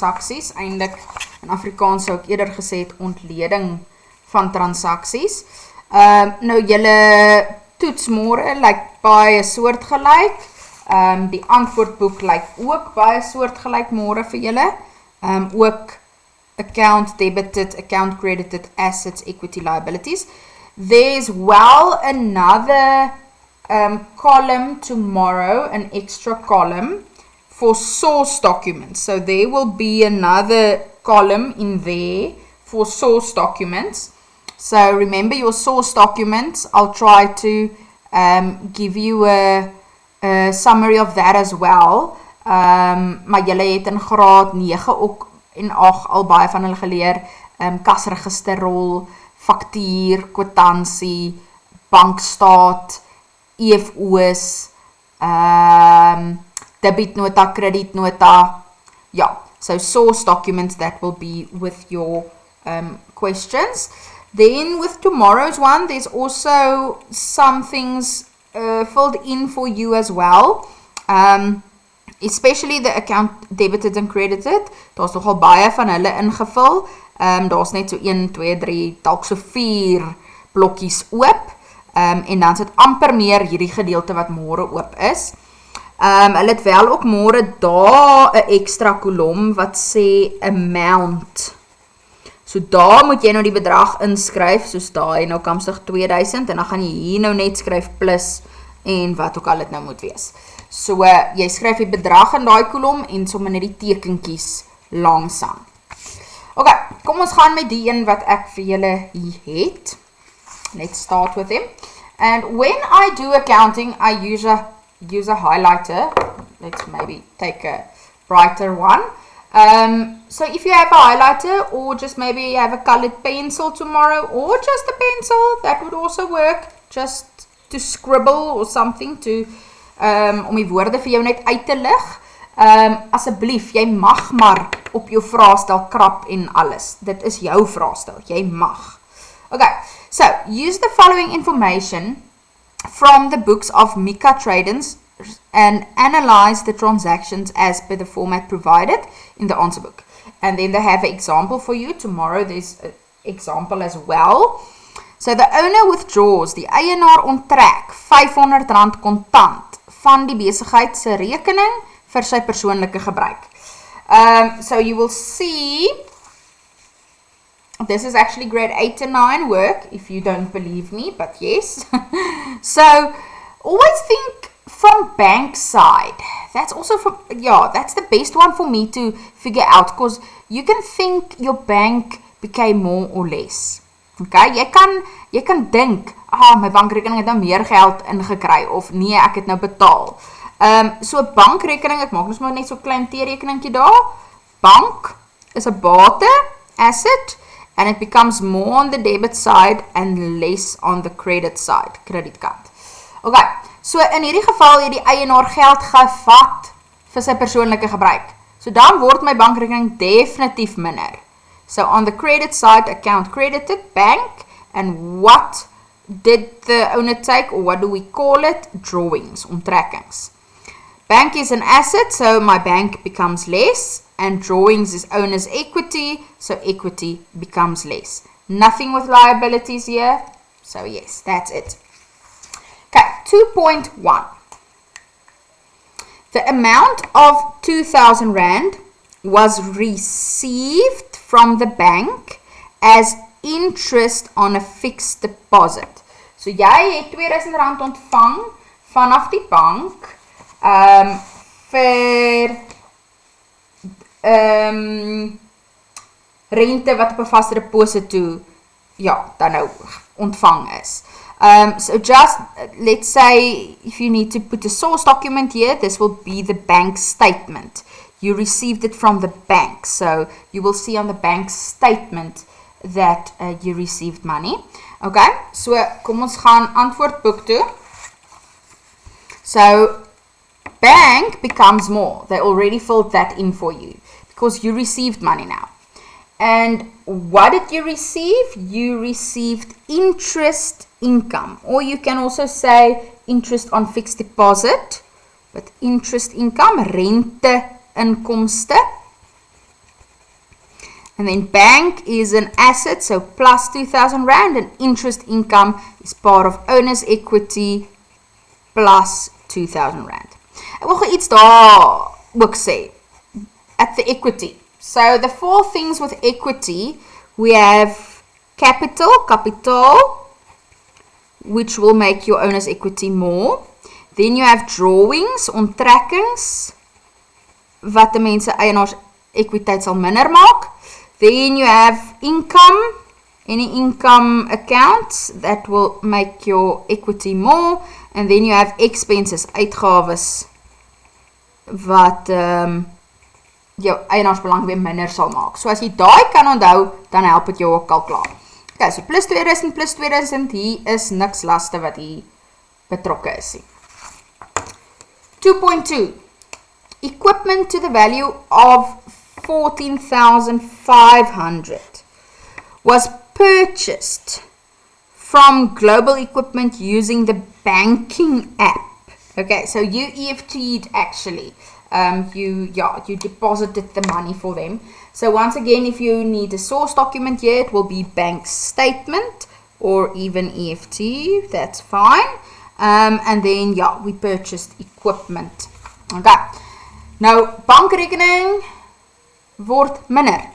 transaksies, eintlik in Afrikaans sou ek eerder gesê het ontleding van transaksies. Nou julle toets môre lyk baie soortgelyk. Die antwoordboek lyk ook baie soortgelyk môre vir julle. Ook account debited, account credited, assets, equity, liabilities. There's well another column tomorrow, an extra column for source documents. So there will be another column in there for source documents. So remember your source documents. I'll try to give you a summary of that as well. Maar julle het in graad 9 ook en 8 al baie van hulle geleer, kasregisterrol, faktuur, kwitansie, bankstaat, EFO's, debitnota, kredietnota. Yeah, so source documents, that will be with your questions. Then with tomorrow's one, there's also some things filled in for you as well. Especially the account debited and credited. Daar's nogal baie van hulle ingevul. Daar's net so 1, 2, 3, dalk so 4 blokkies oop. En dan sit amper meer hierdie gedeelte wat môre oop is. Hulle het wel ook môre daar 'n ekstra kolom wat sê amount. So daar moet jy nou die bedrag inskryf, soos daai nou kamstig 2000, en dan gaan jy hier nou net skryf plus en wat ook al dit nou moet wees. So jy skryf die bedrag in daai kolom en sommer net die tekenkies langsaan. Ok, kom ons gaan met die een wat ek vir julle hier het. Let's start with him. And when I do accounting, I use a highlighter. Let's maybe take a brighter one. So if you have a highlighter, or just maybe you have a colored pencil tomorrow, or just a pencil, that would also work. Just to scribble or something, to om die woorde vir jou net uit te lig. Asseblief, jy mag maar op jou vraestel krap en alles. Dit is jou vraestel, jy mag. Okay, so use the following information from the books of Mika Tradens and analyze the transactions as per the format provided in the answer book. And then they have an example for you. Tomorrow there's an example as well. So the owner withdraws, die eienaar onttrek R500 kontant van die besigheid se rekening vir sy persoonlike gebruik. So you will see, this is actually grade 8 and 9 work, if you don't believe me, but yes. So always think from bank side. That's also that's the best one for me to figure out, because you can think your bank became more or less. Okay, jy kan dink, my bankrekening het nou meer geld ingekry, of nee, ek het nou betaal. So bankrekening, ek maak ons maar net so klein T-rekeningkie daar. Bank is 'n bate, asset, and it becomes more on the debit side and less on the credit side, kredietkant. Okay, so in hierdie geval het die eienaar geld gevat vir sy persoonlike gebruik. So dan word my bankrekening definitief minder. So on the credit side, account credited, bank, and what did the owner take, or what do we call it? Drawings, onttrekkings. Bank is an asset, so my bank becomes less, and drawings is owner's equity, so equity becomes less. Nothing with liabilities here, so yes, that's it. Okay, 2.1. The amount of 2,000 Rand was received from the bank as interest on a fixed deposit. So jy het 2000 Rand ontvang vanaf die bank vir rente wat op 'n vaste deposito dan nou ontvang is. So just, let's say, if you need to put a source document here, this will be the bank statement. You received it from the bank. So you will see on the bank statement that you received money. Okay, so kom ons gaan antwoordboek toe. So bank becomes more. They already filled that in for you because you received money now. And what did you receive? You received interest income, or you can also say interest on fixed deposit, but interest income, rente inkomste. And then bank is an asset, so plus 2,000 Rand, and interest income is part of owner's equity plus 2,000 Rand. Ek wil gou iets daar ook sê, at the equity. So the four things with equity, we have capital, which will make your owner's equity more. Then you have drawings, onttrekkings, wat die mense eienaars ekwiteit sal minder maak. Then you have income, any income accounts that will make your equity more. And then you have expenses, uitgawes, wat jou eienaarsbelang weer minder sal maak. So as jy daai kan onthou, dan help het jou ook al klaar. Okay, so plus 2000, hier is niks laste wat hier betrokke is. 2.2 Equipment to the value of 14,500 was purchased from Global Equipment using the banking app. Okay, so you EFT'd actually. You deposited the money for them. So once again, if you need a source document here, it will be bank statement or even EFT. That's fine. And then, we purchased equipment. Okay. Nou, bankrekening word minder.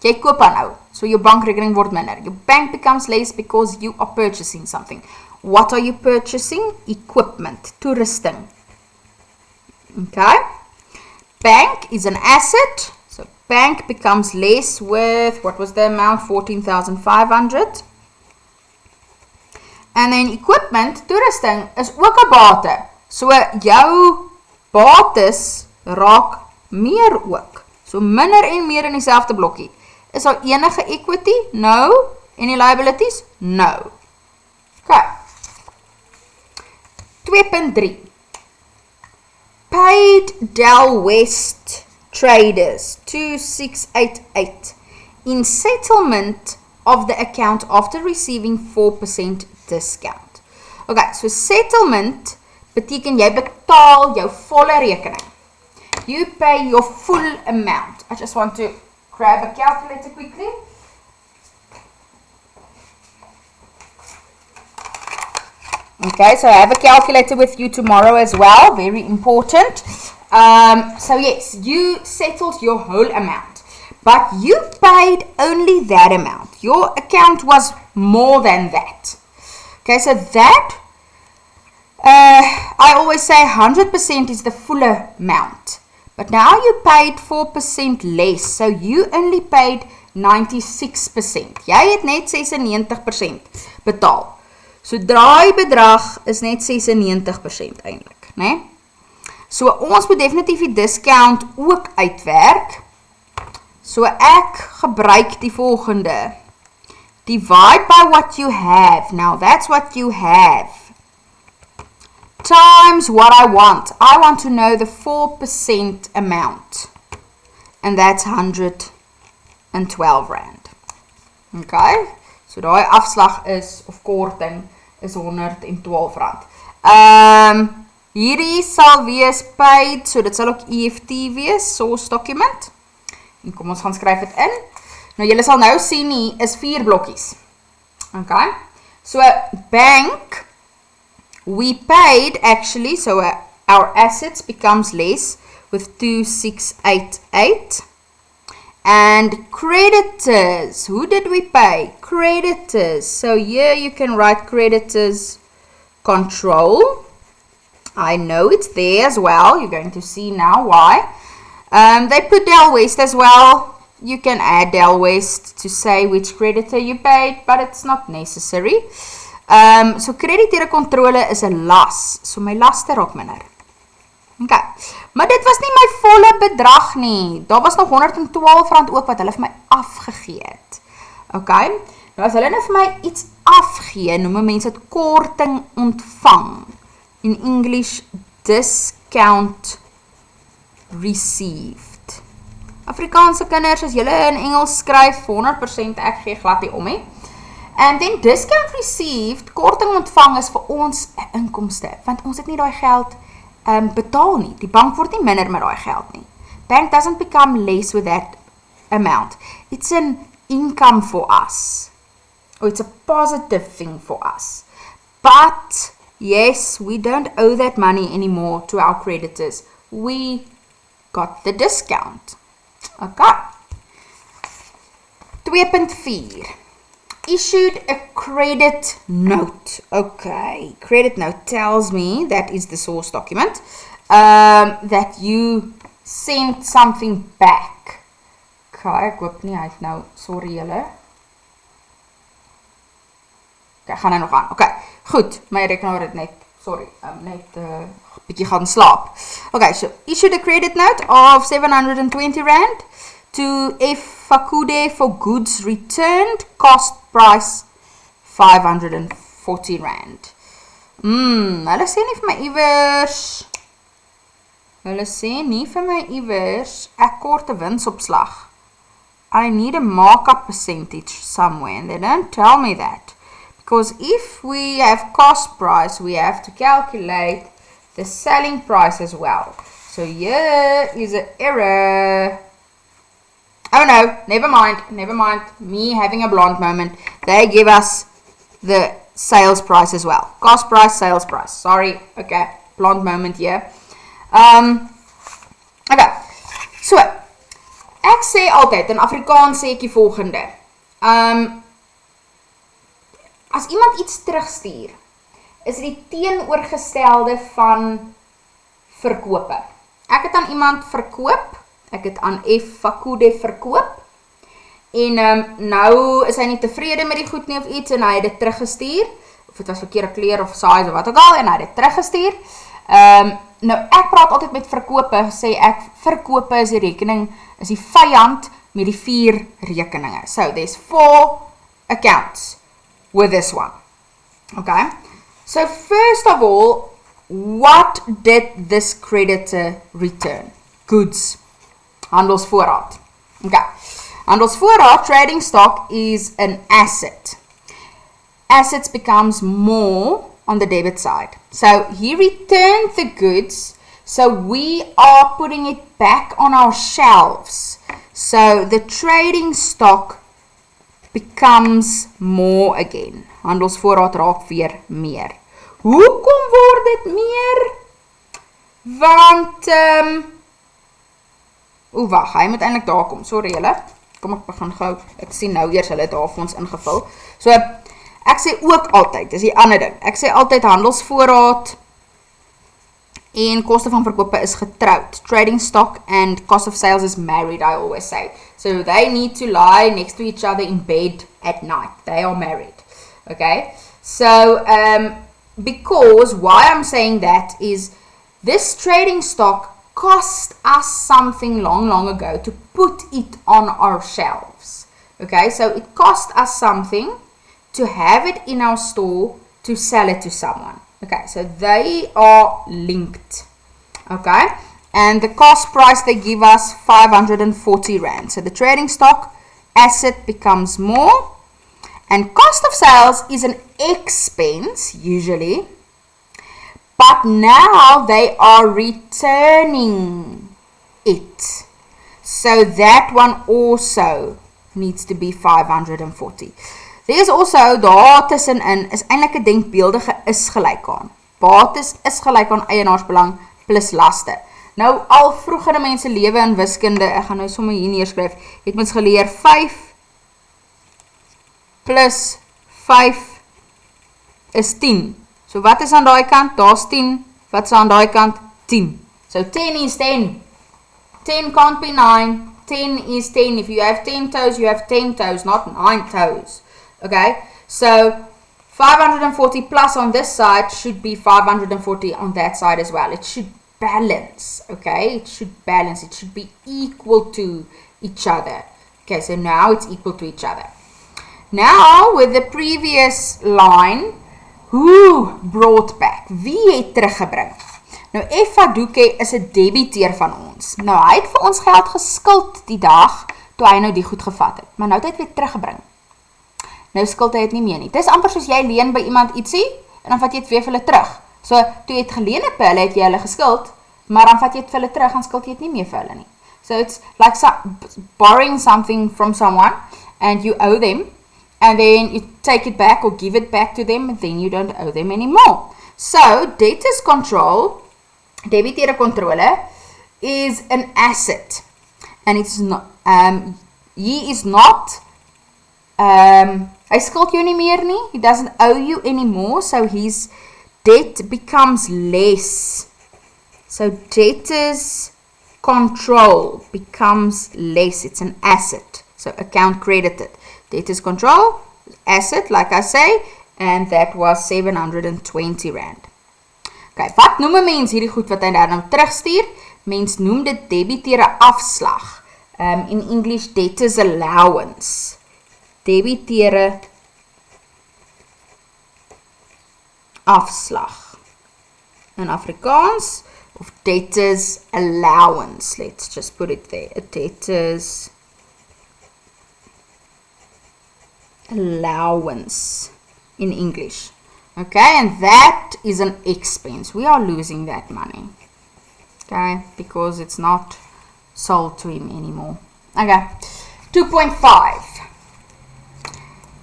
Jy koop aan nou. So your bankrekening word minder. Your bank becomes less because you are purchasing something. What are you purchasing? Equipment, toerusting. Okay. Bank is an asset. So bank becomes less with, what was the amount? 14,500. And then equipment, toerusting, is ook 'n bate. So jou bates raak meer ook. So minder en meer in dieselfde blokkie. Is daar enige equity? No. Any liabilities? No. Okay. 2.3 Paid Del West traders 2688 in settlement of the account after receiving 4% discount. Okay, so settlement beteken jy betaal jou volle rekening. You pay your full amount. I just want to grab a calculator quickly. Okay, so I have a calculator with you tomorrow as well. Very important. So yes, you settled your whole amount, but you paid only that amount. Your account was more than that. Okay, so that, I always say 100% is the full amount. But now you paid 4% less, so you only paid 96%. Jy het net 96% betaal. So draai bedrag is net 96% eintlik, né? So ons moet definitief die discount ook uitwerk. So ek gebruik die volgende. Divide by what you have. Now that's what you have. Times what I want. I want to know the 4% amount. And that's 112 Rand. Okay? So die afslag is, of korting, is 112 Rand. Hierdie sal wees paid, so dit sal ook EFT wees, source document. En kom ons gaan skryf het in. Nou julle sal nou sien hier is 4 blokkies. Okay? So bank, we paid actually, so our assets becomes less with 2688. And creditors, who did we pay? Creditors. So here you can write creditors control. I know it's there as well. You're going to see now why. They put Del West as well. You can add Del West to say which creditor you paid, but it's not necessary. So crediteure controle is 'n las. So my laste raak minder. Okay. Maar dit was nie my volle bedrag nie. Daar was nog 112 Rand ook wat hulle vir my afgegee het. Okay. Nou as hulle nou vir my iets afgee, noem mense dit korting ontvang. In English, discount received. Afrikaanse kinders, as julle in Engels skryf, 100% ek gee glad nie om nie. And then discount received, korting ontvang is vir ons 'n inkomste, want ons het nie daai geld betaal nie. Die bank word nie minder met daai geld nie. Bank doesn't become less with that amount. It's an income for us. Or it's a positive thing for us. But, yes, we don't owe that money anymore to our creditors. We got the discount. Okay. 2.4. Issued a credit note. Okay, credit note tells me, that is the source document, that you sent something back. Okay, ek hoop nie, hy het nou, sorry julle. Okay, ek gaan nou nog aan. Okay, goed, my rekenaar het net, sorry, net bietjie gaan slaap. Okay, so issued a credit note of 720 rand to F. Fakude for goods returned, cost price 540 rand. Hulle sê nie vir my iewers, ek kort 'n winsopslag. I need a markup percentage somewhere, and they don't tell me that. Because if we have cost price, we have to calculate the selling price as well. So here is an error. Oh no, never mind, me having a blonde moment. They give us the sales price as well. Cost price, sales price. Sorry, okay, blonde moment here. Okay, so, ek sê altyd, in Afrikaans sê ek die volgende. As iemand iets terugstuur, is die teenoorgestelde van verkope. Ek het aan iemand verkoop, ek het aan F. Fakude verkoop, en nou is hy nie tevrede met die goed nie of iets, en hy het dit teruggestuur, of het was verkeerde kleur of size of wat ook al, en hy het dit teruggestuur. Nou ek praat altyd met verkope, sê ek, verkope is die rekening, is die vyand met die 4 rekeninge. So there's 4 accounts with this one. Okay, so first of all, what did this creditor return? Goods. Handelsvoorraad. Okay. Handelsvoorraad, trading stock, is an asset. Assets becomes more on the debit side. So he returned the goods, so we are putting it back on our shelves. So the trading stock becomes more again. Handelsvoorraad raak weer meer. Hoekom word dit meer? Want, wag, hy moet eintlik daar kom. Sorry julle. Kom ek begin gou. Ek sien nou eers hulle daar vir ons ingevul. So ek sê ook altyd, dis die ander ding. Ek sê altyd handelsvoorraad en koste van verkope is getroud. Trading stock and cost of sales is married, I always say. So they need to lie next to each other in bed at night. They are married. Okay? So because why I'm saying that is this trading stock cost us something long ago to put it on our shelves. Okay, so it cost us something to have it in our store to sell it to someone. Okay, so they are linked. Okay, and the cost price they give us 540 rand. So the trading stock asset becomes more, and cost of sales is an expense usually. But now they are returning it. So that one also needs to be 540. There's also, daar tussenin is eintlik 'n denkbeeldige is gelyk aan. Bates is gelyk aan eienaarsbelang plus laste. Nou al vroegere mense lewe in wiskunde, ek gaan nou sommer hier neerskryf, het mens geleer 5 plus 5 is 10. So wat is aan daai kant? Daar's 10. Wat is aan daai kant? 10. So 10 is 10. 10 can't be 9. 10 is 10. If you have 10 toes, you have 10 toes, not 9 toes. Okay? So 540 plus on this side should be 540 on that side as well. It should balance. Okay? It should balance. It should be equal to each other. Okay, so now it's equal to each other. Now, with the previous line, who brought back? Wie het teruggebring? Nou, F. Fakude is 'n debiteur van ons. Nou, hy het vir ons geld geskuld die dag, toe hy nou die goed gevat het. Maar nou het hy weer teruggebring. Nou skuld hy het nie meer nie. Het is amper soos jy leen by iemand ietsie, en dan vat jy het weer vir hulle terug. So, toe jy het geleen het by hulle, het jy hulle geskuld, maar dan vat jy het vir hulle terug, en skuld jy het nie meer vir hulle nie. So it's like borrowing something from someone and you owe them, and then you take it back or give it back to them, and then you don't owe them anymore. So debtors control, debiteure controle, is an asset, and it's not, he is not, hy skuld jou nie meer nie, he doesn't owe you anymore, so his debt becomes less. So debtors control becomes less, it's an asset, so account credited. Debtors control, asset, like I say, and that was 720 rand. Okay, wat noem 'n mens hierdie goed wat hy nou terugstuur? Mens noem dit debiteure afslag. In English, debtors allowance. Debiteure afslag. In Afrikaans, of debtors allowance. Let's just put it there. A debtors allowance in English. Okay, and that is an expense. We are losing that money. Okay, because it's not sold to him anymore. Okay, 2.5.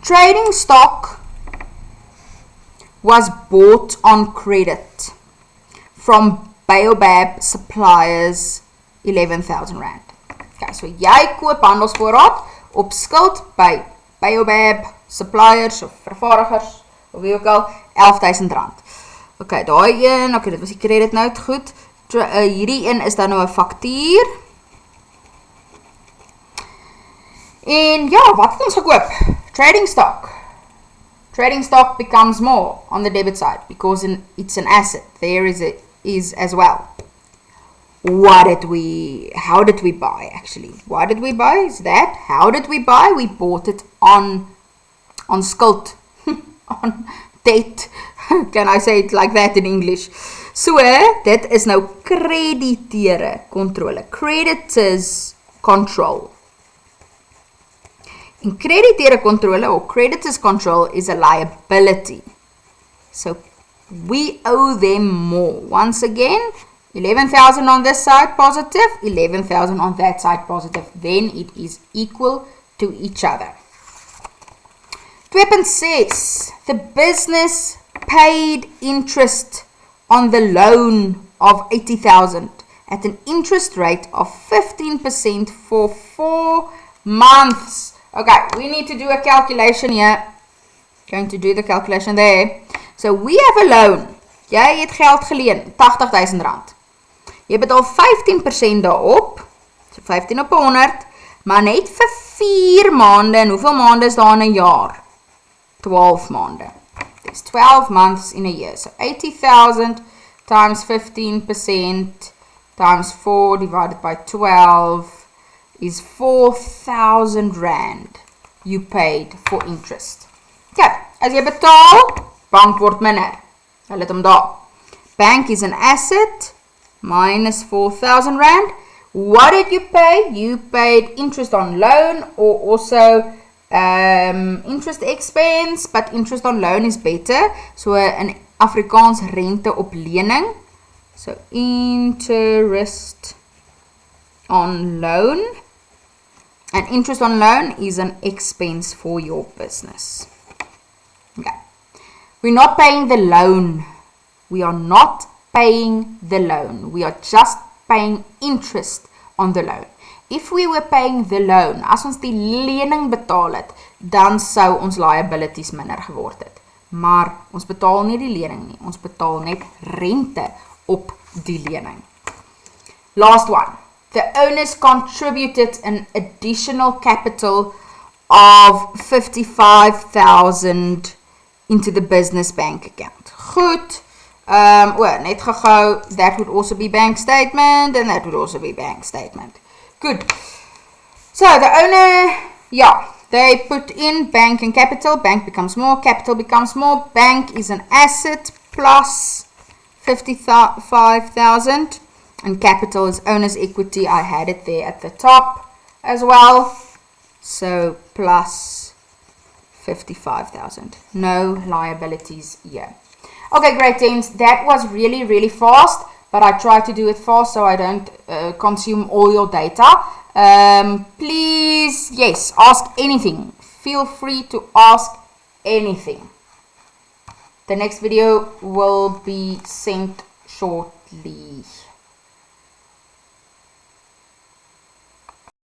Trading stock was bought on credit from Baobab suppliers, 11,000 rand. Okay, so jy koop handelsvoorraad op skuld by Baobab suppliers of vervaardigers of wie ook al, 11,000 rand. Okay, daai een, okay, dit was die credit note, goed. Hierdie een is dan nou 'n faktuur. En ja, wat het ons gekoop? Trading stock. Trading stock becomes more on the debit side because it's an asset. There is as well. How did we buy actually? Why did we buy? Is that, how did we buy? We bought it on skuld. On debt. Can I say it like that in English? So, dit is nou crediteure controle. Creditors control. In crediteure controle or creditors control is a liability. So, we owe them more. Once again, 11,000 on this side positive, 11,000 on that side positive. Then it is equal to each other. 2.6. The business paid interest on the loan of 80,000 at an interest rate of 15% for 4 months. Okay, we need to do a calculation here. Going to do the calculation there. So we have a loan. Jy het geld geleen, 80,000 rand. Jy betaal 15% daarop, so 15 op 100, maar net vir 4 maande, en hoeveel maande is daar in 'n jaar? 12 maande. There's 12 months in a year. So 80,000 times 15% times 4 divided by 12 is 4,000 rand you paid for interest. Okay, as jy betaal, bank word minder. Hulle het hom daar. Bank is an asset minus 4,000 rand. What did you pay? You paid interest on loan or also interest expense, but interest on loan is better. So in Afrikaans rente op lening. So interest on loan. And interest on loan is an expense for your business. Okay. We're not paying the loan. We are not paying the loan. We are just paying interest on the loan. If we were paying the loan, as ons die lening betaal het, dan sou ons liabilities minder geword het. Maar ons betaal nie die lening nie, ons betaal net rente op die lening. Last one. The owners contributed an additional capital of 55,000 into the business bank account. Goed. Net gehou, that would also be bank statement, and that would also be bank statement. Good. So the owner, they put in bank and capital. Bank becomes more, capital becomes more. Bank is an asset plus 55,000. And capital is owner's equity. I had it there at the top as well. So plus 55,000. No liabilities here. Okay, great teams. That was really, really fast. but I try to do it fast so I don't consume all your data. Please, yes, ask anything. Feel free to ask anything. The next video will be sent shortly.